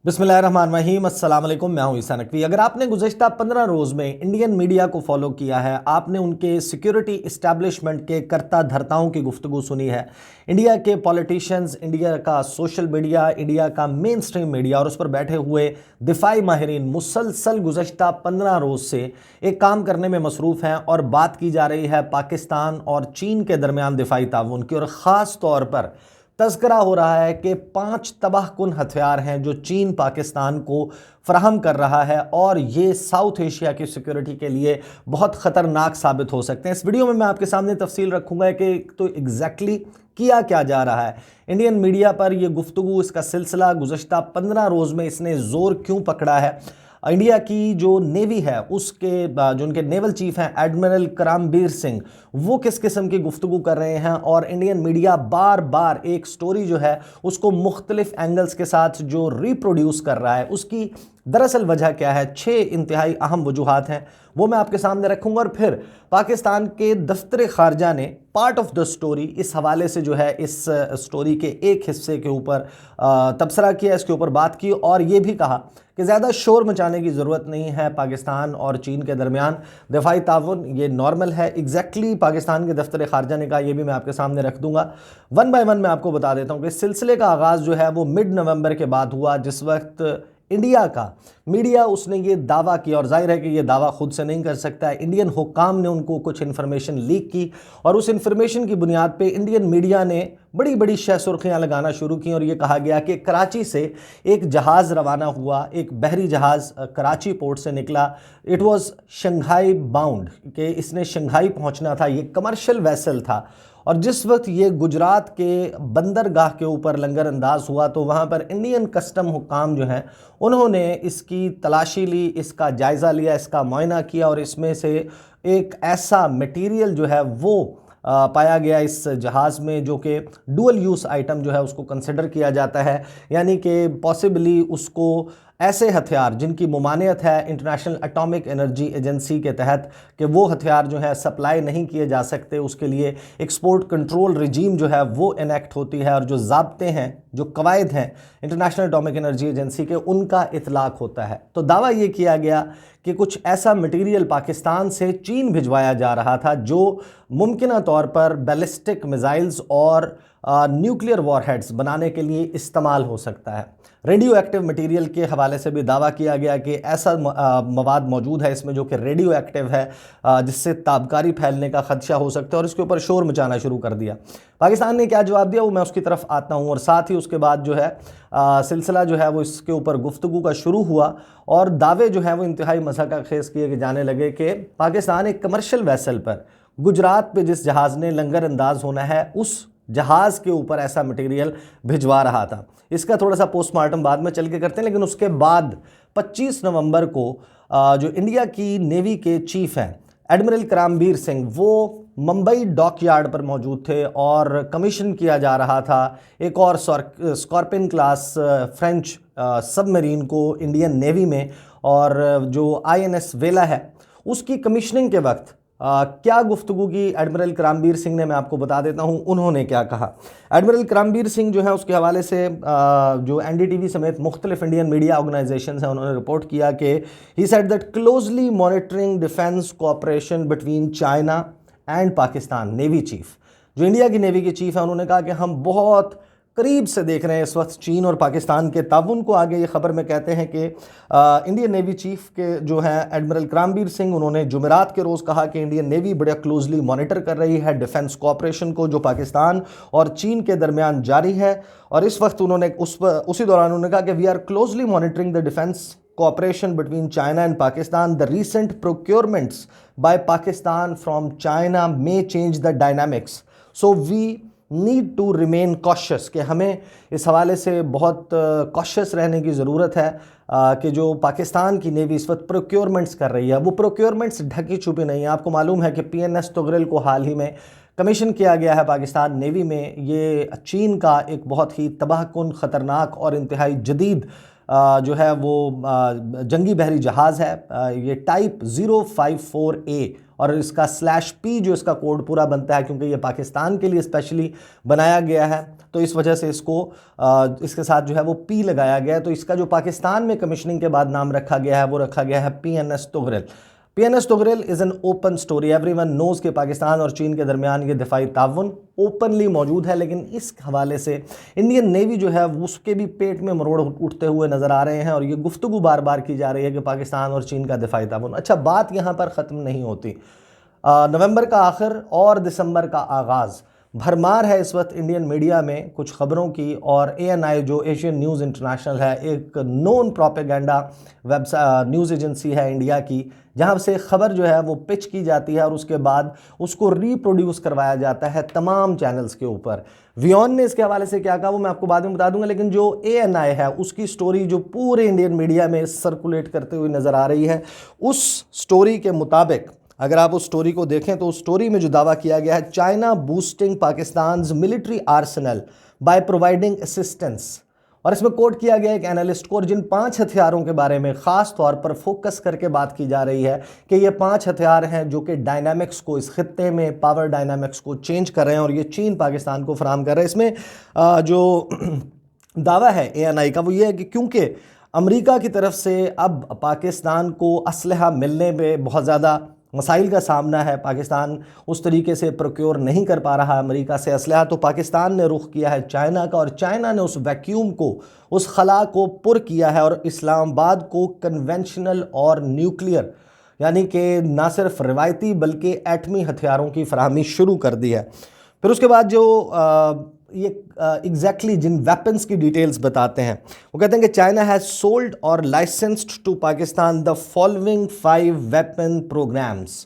बिस्मिल्लाहिर्रहमानिर्रहीम, अस्सलाम वालेकुम। मैं हूं ईसा नकवी। अगर आपने गुज़श्ता 15 रोज़ में इंडियन मीडिया को फॉलो किया है, आपने उनके सिक्योरिटी इस्टेब्लिशमेंट के कर्ता धर्ताओं की गुफ्तगू सुनी है, इंडिया के पॉलिटिशियंस, इंडिया का सोशल मीडिया, इंडिया का मेन स्ट्रीम मीडिया और उस पर बैठे हुए दिफाई माहिरीन मुसलसल गुज़श्ता 15 रोज़ से एक काम करने में मसरूफ़ हैं और बात की जा रही है पाकिस्तान और चीन के दरमियान दिफाई ताउन की। और ख़ास तौर पर तज़किरा हो रहा है कि 5 तबाहकुन हथियार हैं जो चीन पाकिस्तान को फराहम कर रहा है और ये साउथ एशिया की सिक्योरिटी के लिए बहुत ख़तरनाक साबित हो सकते हैं। इस वीडियो में मैं आपके सामने तफसील रखूँगा कि तो एग्जैक्टली किया क्या जा रहा है, इंडियन मीडिया पर यह गुफ्तगू, इसका सिलसिला गुज़श्ता 15 रोज़ में इसने ज़ोर क्यों पकड़ा है। इंडिया की जो नेवी है उसके जो उनके नेवल चीफ हैं एडमिरल करमबीर सिंह, वो किस किस्म की गुफ्तगू कर रहे हैं और इंडियन मीडिया बार बार एक स्टोरी जो है उसको मुख्तलिफ एंगल्स के साथ जो रिप्रोड्यूस कर रहा है, उसकी दरअसल वजह क्या है। 6 इंतहाई अहम वजूहात हैं, वो मैं आपके सामने रखूंगा। और फिर पाकिस्तान के दफ्तर खारजा ने पार्ट ऑफ द स्टोरी इस हवाले से जो है इस स्टोरी के एक हिस्से के ऊपर तबसरा किया, इसके ऊपर बात की और ये भी कहा कि ज़्यादा शोर मचाने की ज़रूरत नहीं है। पाकिस्तान और चीन के दरमियान दिफाई ताउन ये नॉर्मल है। एग्जैक्टली पाकिस्तान के दफ्तर खारजा ने कहा, यह भी मैं आपके सामने रख दूंगा। वन बाय वन मैं आपको बता देता हूँ कि इस सिलसिले का आगाज़ जो है वो मिड नवंबर के बाद हुआ, जिस वक्त इंडिया का मीडिया उसने ये दावा किया, और जाहिर है कि ये दावा खुद से नहीं कर सकता है, इंडियन हुक्काम ने उनको कुछ इन्फॉर्मेशन लीक की और उस इन्फॉर्मेशन की बुनियाद पे इंडियन मीडिया ने बड़ी बड़ी शह सुर्खियाँ लगाना शुरू की और ये कहा गया कि कराची से एक जहाज़ रवाना हुआ, एक बहरी जहाज़ कराची पोर्ट से निकला। इट वाज शंघाई बाउंड, कि इसने शंघाई पहुंचना था, ये कमर्शियल वेसल था। और जिस वक्त ये गुजरात के बंदरगाह के ऊपर लंगर अंदाज हुआ तो वहाँ पर इंडियन कस्टम हुक्काम जो हैं उन्होंने इसकी तलाशी ली, इसका जायज़ा लिया, इसका मुआयना किया और इसमें से एक ऐसा मटेरियल जो है वो पाया गया इस जहाज़ में जो कि डुअल यूज़ आइटम जो है उसको कंसिडर किया जाता है, यानी कि पॉसिबली उसको ऐसे हथियार जिनकी मुमानियत है इंटरनेशनल एटॉमिक एनर्जी एजेंसी के तहत कि वो हथियार जो है सप्लाई नहीं किए जा सकते, उसके लिए एक्सपोर्ट कंट्रोल रिजीम जो है वो इनेक्ट होती है और जो ज़ाब्ते हैं, जो कवायद हैं इंटरनेशनल एटॉमिक एनर्जी एजेंसी के, उनका इतलाक होता है। तो दावा ये किया गया कि कुछ ऐसा मटेरियल पाकिस्तान से चीन भिजवाया जा रहा था जो मुमकिन तौर पर बैलिस्टिक मिसाइल्स और न्यूक्लियर वॉरहेड्स बनाने के लिए इस्तेमाल हो सकता है। रेडियो एक्टिव मटेरियल के हवाले से भी दावा किया गया कि ऐसा मवाद मौजूद है इसमें जो कि रेडियो एक्टिव है, जिससे ताबकारी फैलने का खदशा हो सकता है, और इसके ऊपर शोर मचाना शुरू कर दिया। पाकिस्तान ने क्या जवाब दिया वो मैं उसकी तरफ आता हूँ, और साथ ही उसके बाद जो है सिलसिला जो है वो इसके ऊपर गुफ्तगू का शुरू हुआ और दावे जो है वो इंतहाई मज़ाक़ किए जाने लगे कि पाकिस्तान एक कमर्शियल वेसल पर गुजरात पे जिस जहाज़ ने लंगर अंदाज होना है उस जहाज़ के ऊपर ऐसा मटेरियल भिजवा रहा था। इसका थोड़ा सा पोस्टमार्टम बाद में चल के करते हैं, लेकिन उसके बाद 25 नवंबर को जो इंडिया की नेवी के चीफ हैं एडमिरल करमबीर सिंह, वो मुंबई डॉक यार्ड पर मौजूद थे और कमीशन किया जा रहा था एक और स्कॉर्पियन क्लास फ्रेंच सबमरीन को इंडियन नेवी में, और जो INS वेला है उसकी कमीशनिंग के वक्त क्या गुफ्तगू की एडमिरल करमबीर सिंह ने, मैं आपको बता देता हूं उन्होंने क्या कहा। एडमिरल करमबीर सिंह जो है उसके हवाले से जो NDTV समेत मुख्तलिफ इंडियन मीडिया ऑर्गेनाइजेशन हैं उन्होंने रिपोर्ट किया कि he said that closely monitoring defence cooperation between China and Pakistan. Navy chief, जो इंडिया की नेवी के चीफ है, उन्होंने कहा कि हम बहुत करीब से देख रहे हैं इस वक्त चीन और पाकिस्तान के ताउन को। आगे ये खबर में कहते हैं कि इंडियन नेवी चीफ के जो हैं एडमिरल करमबीर सिंह, उन्होंने जुमेरात के रोज़ कहा कि इंडियन नेवी बड़ा क्लोजली मॉनिटर कर रही है डिफेंस कोऑपरेशन को जो पाकिस्तान और चीन के दरमियान जारी है। और इस वक्त उन्होंने उसी दौरान उन्होंने कहा कि we are closely monitoring the defence cooperation between China and Pakistan. The recent procurements by Pakistan from China may change the dynamics. So we need to remain cautious, कि हमें इस हवाले से बहुत कॉशियस रहने की ज़रूरत है कि जो पाकिस्तान की नेवी इस वक्त प्रोक्योरमेंट्स कर रही है वो प्रोक्योरमेंट्स ढकी छुपी नहीं है। आपको मालूम है कि PNS तुगरिल को हाल ही में कमीशन किया गया है पाकिस्तान नेवी में। ये चीन का एक बहुत ही तबाहकुन, ख़तरनाक और इंतहाई जदीद जो है वो जंगी बहरी जहाज़ है। ये टाइप 054A और इसका /P जो इसका कोड पूरा बनता है, क्योंकि ये पाकिस्तान के लिए स्पेशली बनाया गया है तो इस वजह से इसको इसके साथ जो है वो P लगाया गया है। तो इसका जो पाकिस्तान में कमीशनिंग के बाद नाम रखा गया है वो रखा गया है PNS Tughril. PNS Tughril is an open story, everyone knows कि पाकिस्तान और चीन के दरमियान ये दिफाई ताउन ओपनली मौजूद है, लेकिन इस हवाले से इंडियन नेवी जो है उसके भी पेट में मरोड़ उठते हुए नज़र आ रहे हैं और ये गुफ्तगू बार बार की जा रही है कि पाकिस्तान और चीन का दिफाई ताउन। अच्छा, बात यहाँ पर ख़त्म नहीं होती। नवंबर का आखिर और दिसंबर का आगाज़, भरमार है इस वक्त इंडियन मीडिया में कुछ खबरों की, और ANI जो एशियन न्यूज़ इंटरनेशनल है, एक नॉन प्रोपेगेंडा न्यूज़ एजेंसी है इंडिया की, जहां से खबर जो है वो पिच की जाती है और उसके बाद उसको रिप्रोड्यूस करवाया जाता है तमाम चैनल्स के ऊपर। वियॉन ने इसके हवाले से क्या कहा वो मैं आपको बाद में बता दूंगा, लेकिन जो ANI है उसकी स्टोरी जो पूरे इंडियन मीडिया में सर्कुलेट करते हुए नज़र आ रही है, उस स्टोरी के मुताबिक अगर आप उस स्टोरी को देखें तो उस स्टोरी में जो दावा किया गया है, China boosting Pakistan military Arsenal by providing assistance, और इसमें कोट किया गया एक एनालिस्ट को, और जिन 5 हथियारों के बारे में ख़ास तौर पर फोकस करके बात की जा रही है कि ये 5 हथियार हैं जो कि डायनामिक्स को, इस खित्ते में पावर डायनामिक्स को चेंज कर रहे हैं और ये चीन पाकिस्तान को फराहम कर रहे हैं। इसमें जो दावा है ANI का वो ये है कि क्योंकि अमेरिका की तरफ से अब पाकिस्तान को असलहा मिलने में बहुत ज़्यादा मसाइल का सामना है, पाकिस्तान उस तरीके से प्रोक्योर नहीं कर पा रहा अमेरिका से असलहा, तो पाकिस्तान ने रुख किया है चाइना का, और चाइना ने उस वैक्यूम को, उस खला को पुर किया है और इस्लामाबाद को कन्वेंशनल और न्यूक्लियर यानी कि ना सिर्फ रिवायती बल्कि एटमी हथियारों की फराहमी शुरू कर दी है। फिर उसके बाद जो ये एग्जैक्टली जिन वेपन्स की डिटेल्स बताते हैं, वो कहते हैं कि चाइना हैज़ सोल्ड और licensed to Pakistan the following 5 weapon programs.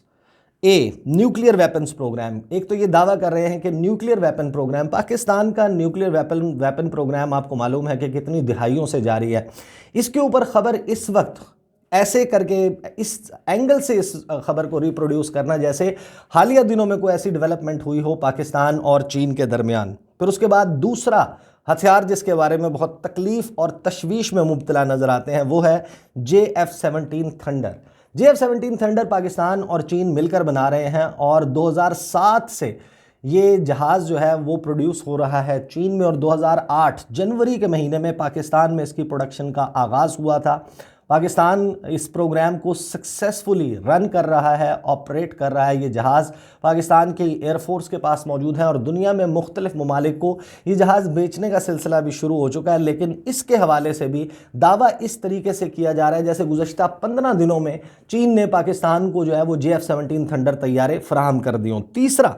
Nuclear weapons program, एक तो ये दावा कर रहे हैं कि न्यूक्लियर वेपन प्रोग्राम, पाकिस्तान का न्यूक्लियर वेपन प्रोग्राम आपको मालूम है कि कितनी दिहाइयों से जारी है। इसके ऊपर खबर इस वक्त ऐसे करके, इस एंगल से इस खबर को रिप्रोड्यूस करना जैसे हालिया दिनों में कोई ऐसी डेवलपमेंट हुई हो पाकिस्तान और चीन के दरमियान। फिर उसके बाद दूसरा हथियार जिसके बारे में बहुत तकलीफ और तशवीश में मुब्तला नज़र आते हैं वो है JF-17 thunder. JF-17 thunder Pakistan और चीन मिलकर बना रहे हैं और 2007 से ये जहाज़ जो है वो प्रोड्यूस हो रहा है चीन में, और 2008 जनवरी के महीने में पाकिस्तान में इसकी प्रोडक्शन का आगाज़ हुआ था। पाकिस्तान इस प्रोग्राम को सक्सेसफुली रन कर रहा है, ऑपरेट कर रहा है। ये जहाज़ पाकिस्तान के एयरफोर्स के पास मौजूद है और दुनिया में मुख्तलिफ ममालिक को ये जहाज़ बेचने का सिलसिला भी शुरू हो चुका है। लेकिन इसके हवाले से भी दावा इस तरीके से किया जा रहा है जैसे गुज़श्ता 15 दिनों में चीन ने पाकिस्तान को जो है वो JF-17 थंडर तैयारे फराहम कर दी हों। तीसरा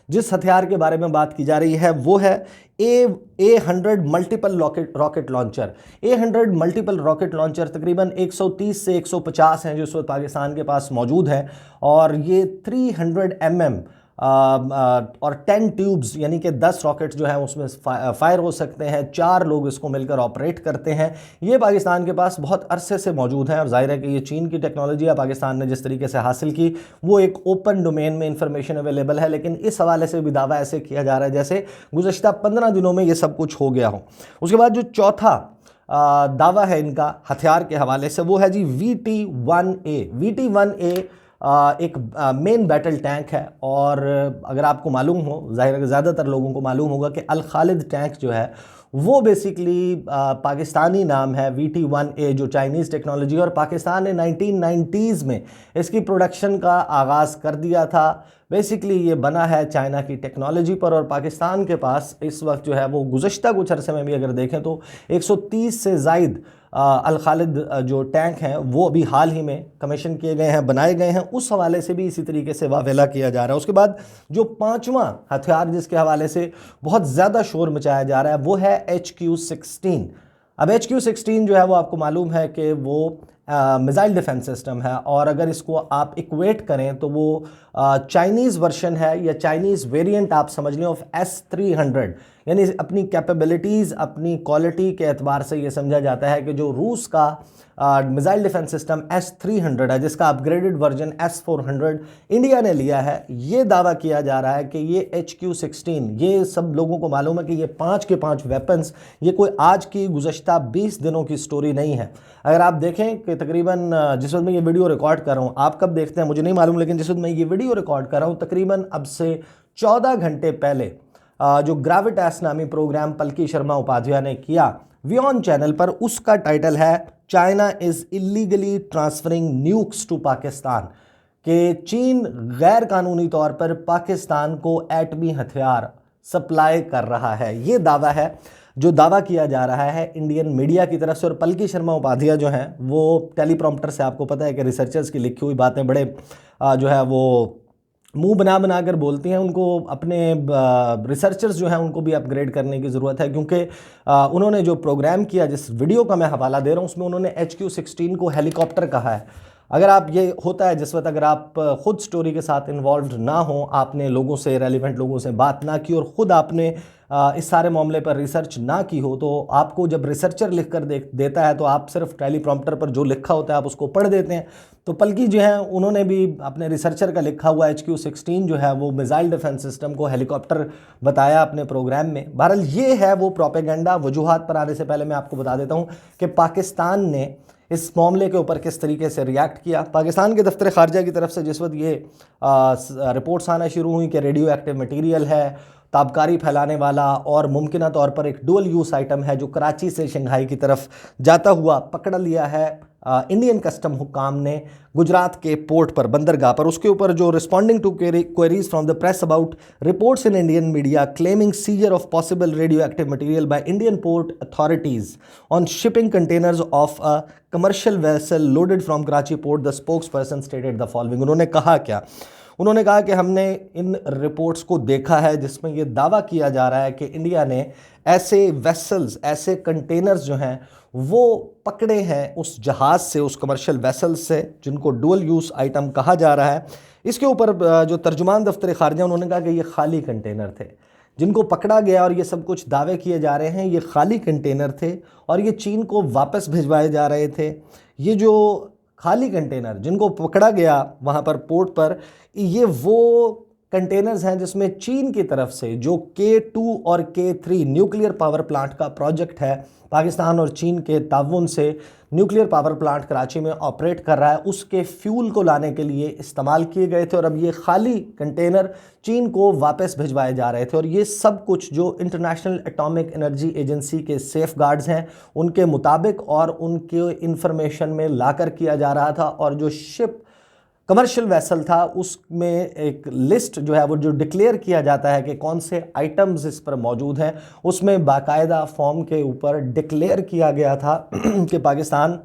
जिस हथियार के बारे में बात की जा रही है वो है A100 multiple rocket launcher. A100 multiple rocket launcher तकरीबन 130 से 150 हैं जो इस वक्त पाकिस्तान के पास मौजूद है, और ये 300 mm और 10 ट्यूब्स यानी कि 10 रॉकेट्स जो हैं उसमें फायर हो सकते हैं। 4 लोग इसको मिलकर ऑपरेट करते हैं। ये पाकिस्तान के पास बहुत अरसे से मौजूद हैं और जाहिर है कि ये चीन की टेक्नोलॉजी है, पाकिस्तान ने जिस तरीके से हासिल की वो एक ओपन डोमेन में इंफॉर्मेशन अवेलेबल है। लेकिन इस हवाले से भी दावा ऐसे किया जा रहा है जैसे गुज़श्ता 15 दिनों में ये सब कुछ हो गया हो। उसके बाद जो चौथा दावा है इनका हथियार के हवाले से वो है जी VT-1A। VT-1A एक मेन बैटल टैंक है, और अगर आपको मालूम हो, जाहिर है ज़्यादातर लोगों को मालूम होगा कि अल खालिद टैंक जो है वो बेसिकली पाकिस्तानी नाम है। VT-1A जो चाइनीज़ टेक्नोलॉजी, और पाकिस्तान ने 1990s में इसकी प्रोडक्शन का आगाज़ कर दिया था। बेसिकली ये बना है चाइना की टेक्नोलॉजी पर, और पाकिस्तान के पास इस वक्त जो है वो गुज़श्ता कुछ अरसे में भी अगर देखें तो 130 से ज़ायद अल खालिद जो टैंक हैं वो अभी हाल ही में कमीशन किए गए हैं, बनाए गए हैं। उस हवाले से भी इसी तरीके से वावेला किया जा रहा है। उसके बाद जो पांचवा हथियार जिसके हवाले से बहुत ज़्यादा शोर मचाया जा रहा है वो है HQ-16। अब HQ-16 जो है वो आपको मालूम है कि वो मिसाइल डिफेंस सिस्टम है, और अगर इसको आप इक्वेट करें तो वो चाइनीज़ वर्शन है या चाइनीज़ वेरिएंट आप समझ लें ऑफ S-300। यानी अपनी कैपेबिलिटीज़, अपनी क्वालिटी के एतबार से ये समझा जाता है कि जो रूस का मिसाइल डिफेंस सिस्टम S-300 है जिसका अपग्रेडेड वर्जन S-400 इंडिया ने लिया है, ये दावा किया जा रहा है कि ये HQ-16, ये सब लोगों को मालूम है कि ये 5 के 5 वेपन्स, ये कोई आज की गुज़श्ता 20 दिनों की स्टोरी नहीं है। अगर आप देखें कि कि तकरीबन जिस वक्त मैं ये वीडियो रिकॉर्ड कर रहा हूँ, आप कब देखते हैं मुझे नहीं मालूम, लेकिन जिस वक्त मैं ये वीडियो रिकॉर्ड कर रहा हूँ तकरीबन अब से 14 घंटे पहले जो ग्रेविटास नामी प्रोग्राम पलकी शर्मा उपाध्याय ने किया वियॉन चैनल पर, उसका टाइटल है China is illegally transferring nukes to Pakistan, कि चीन गैर कानूनी तौर पर पाकिस्तान को एटमी हथियार सप्लाई कर रहा है। ये दावा है जो दावा किया जा रहा है इंडियन मीडिया की तरफ से। और पलकी शर्मा उपाध्याय जो हैं वो टेलीप्रॉम्प्टर से, आपको पता है कि रिसर्चर्स की लिखी हुई बातें बड़े जो है वो मुंह बना बना कर बोलती हैं। उनको अपने रिसर्चर्स जो हैं उनको भी अपग्रेड करने की ज़रूरत है, क्योंकि उन्होंने जो प्रोग्राम किया, जिस वीडियो का मैं हवाला दे रहा हूँ, उसमें उन्होंने HQ-16 को हेलीकॉप्टर कहा है। अगर आप ये होता है जिस वक्त अगर आप खुद स्टोरी के साथ इन्वॉल्व ना हो, आपने लोगों से, रेलिवेंट लोगों से बात ना की और ख़ुद आपने इस सारे मामले पर रिसर्च ना की हो, तो आपको जब रिसर्चर लिख कर देता है तो आप सिर्फ टेलीप्रॉम्प्टर पर जो लिखा होता है आप उसको पढ़ देते हैं। तो पलकी जो है उन्होंने भी अपने रिसर्चर का लिखा हुआ HQ-16 जो है वो मिसाइल डिफेंस सिस्टम को हेलीकॉप्टर बताया अपने प्रोग्राम में। बहरहाल ये है वो प्रोपेगेंडा। वजूहात पर आने से पहले मैं आपको बता देता हूँ कि पाकिस्तान ने इस मामले के ऊपर किस तरीके से रिएक्ट किया। पाकिस्तान के दफ्तर खारजा की तरफ से जिस वक्त ये रिपोर्ट्स आना शुरू हुई कि रेडियो एक्टिव मटीरियल है, ताबकारी फैलाने वाला और मुमकिन तौर पर एक डुअल यूज़ आइटम है जो कराची से शंघाई की तरफ जाता हुआ पकड़ लिया है इंडियन कस्टम हुकाम ने गुजरात के पोर्ट पर, बंदरगाह पर, उसके ऊपर जो responding to queries from the press about reports in Indian media claiming seizure of possible radioactive material by Indian port authorities on shipping containers of a commercial vessel loaded from Karachi port, the spokesperson stated the following. उन्होंने कहा क्या? उन्होंने कहा कि हमने इन reports को देखा है जिसमें यह दावा किया जा रहा है कि इंडिया ने ऐसे वेसल्स, ऐसे कंटेनर्स जो हैं वो पकड़े हैं उस जहाज़ से, उस कमर्शियल वेसल्स से जिनको डुअल यूज़ आइटम कहा जा रहा है। इसके ऊपर जो तर्जुमान दफ्तर खारजा उन्होंने कहा कि ये खाली कंटेनर थे जिनको पकड़ा गया और ये सब कुछ दावे किए जा रहे हैं, ये खाली कंटेनर थे और ये चीन को वापस भिजवाए जा रहे थे। ये जो खाली कंटेनर जिनको पकड़ा गया वहाँ पर पोर्ट पर, ये वो कंटेनर्स हैं जिसमें चीन की तरफ से जो K2 और K3 न्यूक्लियर पावर प्लांट का प्रोजेक्ट है, पाकिस्तान और चीन के ताउन से न्यूक्लियर पावर प्लांट कराची में ऑपरेट कर रहा है, उसके फ्यूल को लाने के लिए इस्तेमाल किए गए थे। और अब ये खाली कंटेनर चीन को वापस भिजवाए जा रहे थे। और ये सब कुछ जो इंटरनेशनल एटॉमिक एनर्जी एजेंसी के सेफ गार्ड्स हैं उनके मुताबिक और उनके इंफॉर्मेशन में लाकर किया जा रहा था। और जो शिप कमर्शियल वेसल था उसमें एक लिस्ट जो है वो जो डिक्लेयर किया जाता है कि कौन से आइटम्स इस पर मौजूद हैं, उसमें बाकायदा फॉर्म के ऊपर डिक्लेयर किया गया था कि पाकिस्तान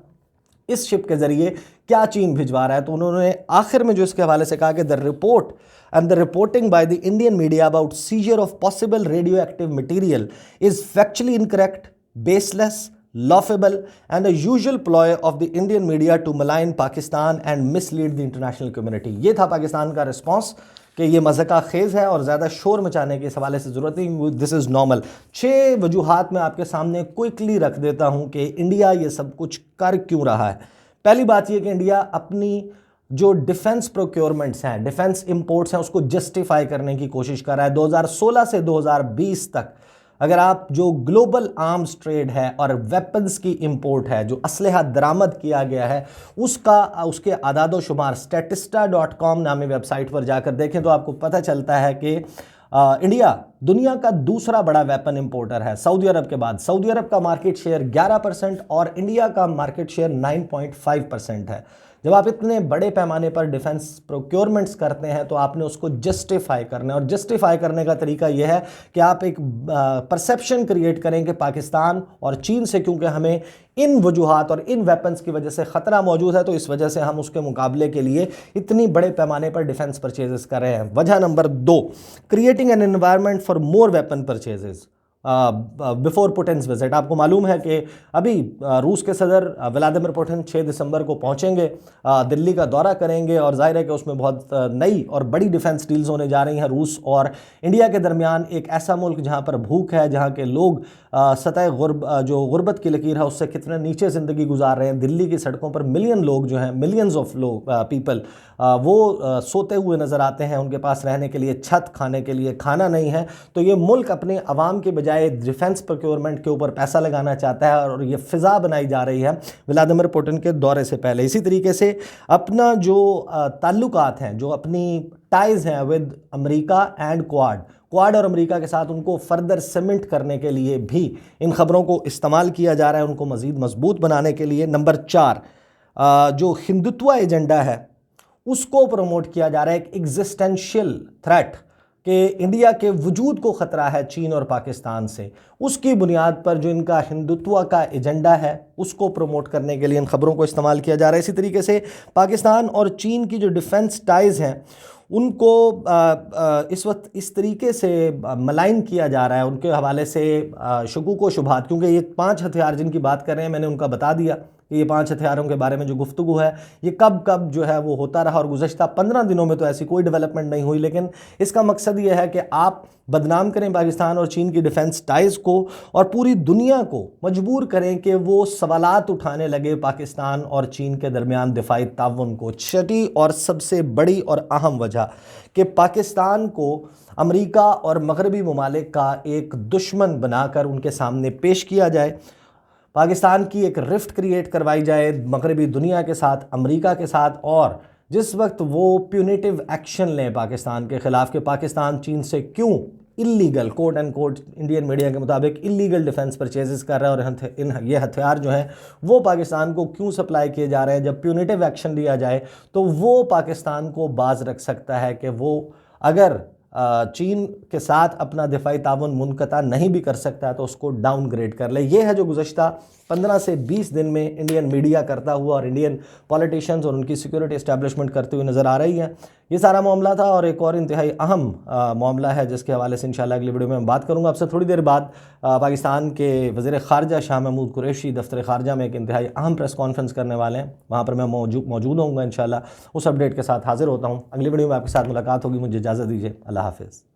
इस शिप के ज़रिए क्या चीन भिजवा रहा है। तो उन्होंने आखिर में जो इसके हवाले से कहा कि the report and the reporting by the Indian media about seizure of possible radioactive material is factually incorrect, baseless, laughable and a usual ploy of the Indian media to malign Pakistan and mislead the international community। ये था पाकिस्तान का response कि ये मज़ाक़ खेज़ है और ज़्यादा शोर मचाने के इस हवाले से ज़रूरत नहीं, दिस इज़ नॉर्मल। 6 वजूहात मैं आपके सामने क्विकली रख देता हूँ कि इंडिया ये सब कुछ कर क्यों रहा है। पहली बात ये कि इंडिया अपनी जो डिफेंस प्रोक्योरमेंट्स हैं, डिफेंस इंपोर्ट्स हैं, उसको जस्टिफाई करने की कोशिश कर रहा है। 2016 से 2020 तक अगर आप जो ग्लोबल आर्म्स ट्रेड है और वेपन्स की इंपोर्ट है, जो असलहा दरामद किया गया है, उसके आदादो शुमार statista.com नामी वेबसाइट पर जाकर देखें तो आपको पता चलता है कि इंडिया दुनिया का दूसरा बड़ा वेपन इंपोर्टर है सऊदी अरब के बाद। सऊदी अरब का मार्केट शेयर 11% और इंडिया का मार्केट शेयर 9.5% है। जब आप इतने बड़े पैमाने पर डिफेंस प्रोक्योरमेंट्स करते हैं तो आपने उसको जस्टिफाई करना है। और जस्टिफाई करने का तरीका यह है कि आप एक परसेप्शन क्रिएट करें कि पाकिस्तान और चीन से क्योंकि हमें इन वजूहात और इन वेपन्स की वजह से ख़तरा मौजूद है, तो इस वजह से हम उसके मुकाबले के लिए इतनी बड़े पैमाने पर डिफेंस परचेजेस कर रहे हैं। वजह number 2, creating an environment for more weapon purchases before Putin's visit. आपको मालूम है कि अभी रूस के सदर व्लादिमीर पुतिन 6 दिसंबर को पहुंचेंगे, दिल्ली का दौरा करेंगे और जाहिर है कि उसमें बहुत नई और बड़ी डिफेंस डील्स होने जा रही हैं रूस और इंडिया के दरमियान। एक ऐसा मुल्क जहां पर भूख है, जहां के लोग सतह जो गुर्बत की लकीर है उससे कितने नीचे ज़िंदगी गुजार रहे हैं। दिल्ली की सड़कों पर मिलियन लोग जो हैं, मिलियंस ऑफ लोग पीपल वो सोते हुए नज़र आते हैं, उनके पास रहने के लिए छत, खाने के लिए खाना नहीं है। तो ये मुल्क अपने अवाम के बजाय बजाय डिफेंस प्रोक्योरमेंट के ऊपर पैसा लगाना चाहता है और ये फिजा बनाई जा रही है व्लादिमीर पुतिन के दौरे से पहले। इसी तरीके से अपना जो ताल्लुकात हैं, जो अपनी टाइज हैं विद अमेरिका एंड क्वाड और अमेरिका के साथ, उनको फर्दर सीमेंट करने के लिए भी इन खबरों को इस्तेमाल किया जा रहा है, उनको मज़ीद मजबूत बनाने के लिए। नंबर 4, जो हिंदुत्व एजेंडा है उसको प्रमोट किया जा रहा है, एक एग्जिस्टेंशियल थ्रेट कि इंडिया के वजूद को ख़तरा है चीन और पाकिस्तान से, उसकी बुनियाद पर जो इनका हिंदुत्व का एजेंडा है उसको प्रमोट करने के लिए इन खबरों को इस्तेमाल किया जा रहा है। इसी तरीके से पाकिस्तान और चीन की जो डिफेंस टाइज़ हैं उनको इस वक्त इस तरीके से मलाइन किया जा रहा है, उनके हवाले से शकूक व शुबहात, क्योंकि ये 5 हथियार जिनकी बात कर रहे हैं मैंने उनका बता दिया कि ये 5 हथियारों के बारे में जो गुफ्तगू है ये कब कब जो है वो होता रहा, और गुज़श्ता 15 दिनों में तो ऐसी कोई डेवलपमेंट नहीं हुई। लेकिन इसका मकसद ये है कि आप बदनाम करें पाकिस्तान और चीन की डिफेंस टाइज़ को और पूरी दुनिया को मजबूर करें कि वो सवालात उठाने लगे पाकिस्तान और चीन के दरमियान दिफाई ताउन को। छठी और सबसे बड़ी और अहम वजह कि पाकिस्तान को अमेरिका और मगरबी ममालिक का एक दुश्मन बनाकर उनके सामने पेश किया जाए, पाकिस्तान की एक रिफ्ट क्रिएट करवाई जाए मगरबी दुनिया के साथ, अमेरिका के साथ, और जिस वक्त वो प्यूनिटिव एक्शन लें पाकिस्तान के ख़िलाफ़ कि पाकिस्तान चीन से क्यों illegal, quote end quote Indian media के मुताबिक इलीगल डिफेंस परचेजेस कर रहा है और ये हथियार जो हैं वो पाकिस्तान को क्यों सप्लाई किए जा रहे हैं। जब प्यूनिटिव एक्शन लिया जाए तो वो पाकिस्तान को बाज रख सकता है कि वो अगर चीन के साथ अपना दिफाई ताउन मुनक़ता नहीं भी कर सकता है तो उसको डाउनग्रेड कर ले। ये है जो गुज़श्ता 15 से 20 दिन में इंडियन मीडिया करता हुआ और इंडियन पॉलिटिशियंस और उनकी सिक्योरिटी इस्टेब्लिशमेंट करते हुए नज़र आ रही है। ये सारा मामला था और एक और इंतहाई अहम मामला है जिसके हवाले से इंशाल्लाह अगली वीडियो में मैं बात करूँगा। आपसे थोड़ी देर बाद पाकिस्तान के वज़ीर ख़ारजा शाह महमूद कुरैशी दफ्तर ख़ारजा में एक इंतहाई अहम प्रेस कॉन्फ्रेंस करने वाले हैं, वहाँ पर मैं मौजूद होऊंगा इंशाल्लाह। उस अपडेट के साथ हाजिर होता हूँ। अगली वीडियो में आपके साथ मुलाकात होगी। मुझे इजाज़त दीजिए। अल्लाह हाफ़िज़।